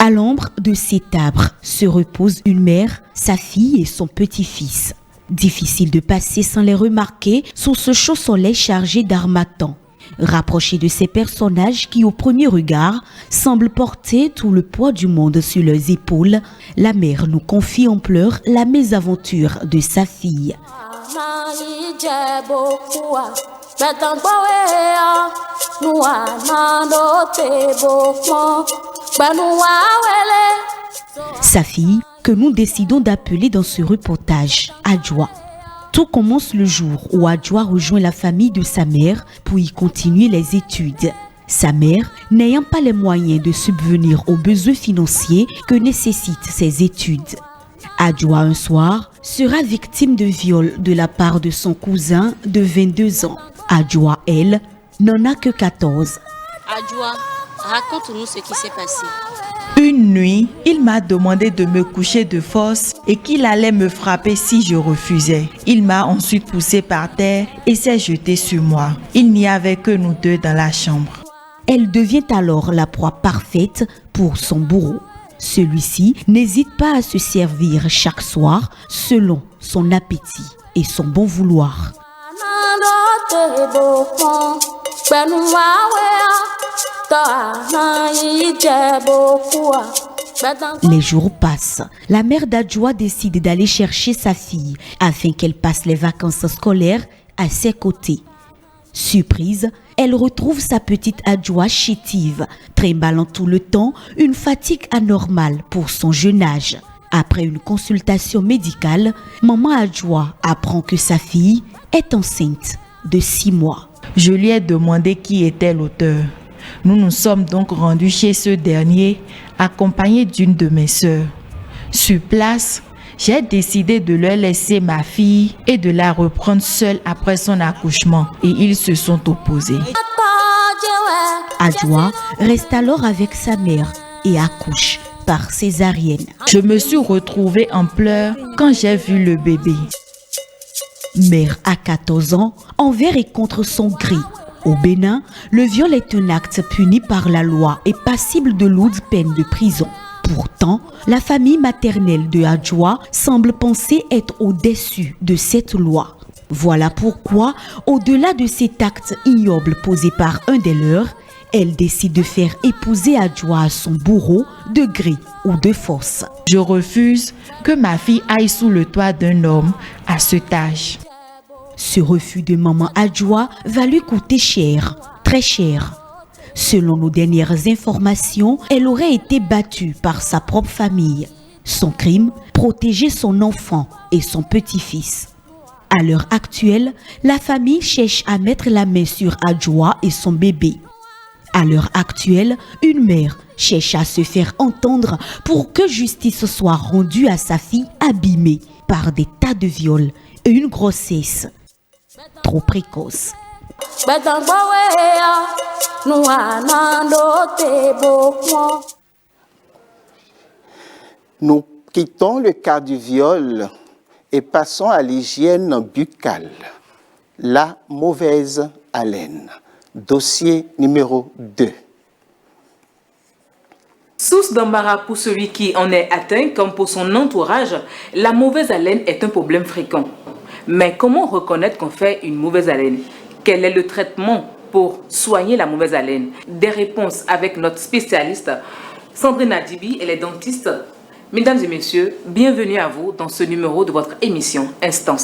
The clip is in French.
À l'ombre de cet arbre se reposent une mère, sa fille et son petit-fils. Difficile de passer sans les remarquer sous ce chaud soleil chargé d'harmattan. Rapprochés de ces personnages qui, au premier regard, semblent porter tout le poids du monde sur leurs épaules, la mère nous confie en pleurs la mésaventure de sa fille. Sa fille, que nous décidons d'appeler dans ce reportage Adjoa. Tout commence le jour où Adjoa rejoint la famille de sa mère pour y continuer les études. Sa mère, n'ayant pas les moyens de subvenir aux besoins financiers que nécessitent ses études. Adjoa, un soir, sera victime de viol de la part de son cousin de 22 ans. Adjoa, elle, n'en a que 14. Adjoa, raconte-nous ce qui s'est passé. Une nuit, il m'a demandé de me coucher de force et qu'il allait me frapper si je refusais. Il m'a ensuite poussé par terre et s'est jeté sur moi. Il n'y avait que nous deux dans la chambre. Elle devient alors la proie parfaite pour son bourreau. Celui-ci n'hésite pas à se servir chaque soir selon son appétit et son bon vouloir. Les jours passent. La mère d'Adjoa décide d'aller chercher sa fille afin qu'elle passe les vacances scolaires à ses côtés. Surprise, elle retrouve sa petite Adjoa chétive, trimballant tout le temps une fatigue anormale pour son jeune âge. Après une consultation médicale, maman Adjoa apprend que sa fille est enceinte de 6 mois. Je lui ai demandé qui était l'auteur. Nous nous sommes donc rendus chez ce dernier, accompagnés d'une de mes sœurs. Sur place, j'ai décidé de leur laisser ma fille et de la reprendre seule après son accouchement et ils se sont opposés. Adjoa reste alors avec sa mère et accouche par césarienne. Je me suis retrouvée en pleurs quand j'ai vu le bébé. Mère à 14 ans, envers et contre son gré. Au Bénin, le viol est un acte puni par la loi et passible de lourdes peines de prison. Pourtant, la famille maternelle de Adjoa semble penser être au-dessus de cette loi. Voilà pourquoi, au-delà de cet acte ignoble posé par un des leurs, elle décide de faire épouser Adjoa à son bourreau de gré ou de force. Je refuse que ma fille aille sous le toit d'un homme à cet âge. Ce refus de maman Adjoa va lui coûter cher, très cher. Selon nos dernières informations, elle aurait été battue par sa propre famille. Son crime, protéger son enfant et son petit-fils. À l'heure actuelle, la famille cherche à mettre la main sur Adjoa et son bébé. À l'heure actuelle, une mère cherche à se faire entendre pour que justice soit rendue à sa fille abîmée par des tas de viols et une grossesse trop précoce. Nous quittons le cas du viol et passons à l'hygiène buccale. La mauvaise haleine. Dossier numéro 2. Source d'embarras pour celui qui en est atteint comme pour son entourage, la mauvaise haleine est un problème fréquent. Mais comment reconnaître qu'on fait une mauvaise haleine? Quel est le traitement pour soigner la mauvaise haleine? Des réponses avec notre spécialiste Sandrine Adibi, elle est dentiste. Mesdames et messieurs, bienvenue à vous dans ce numéro de votre émission Instance.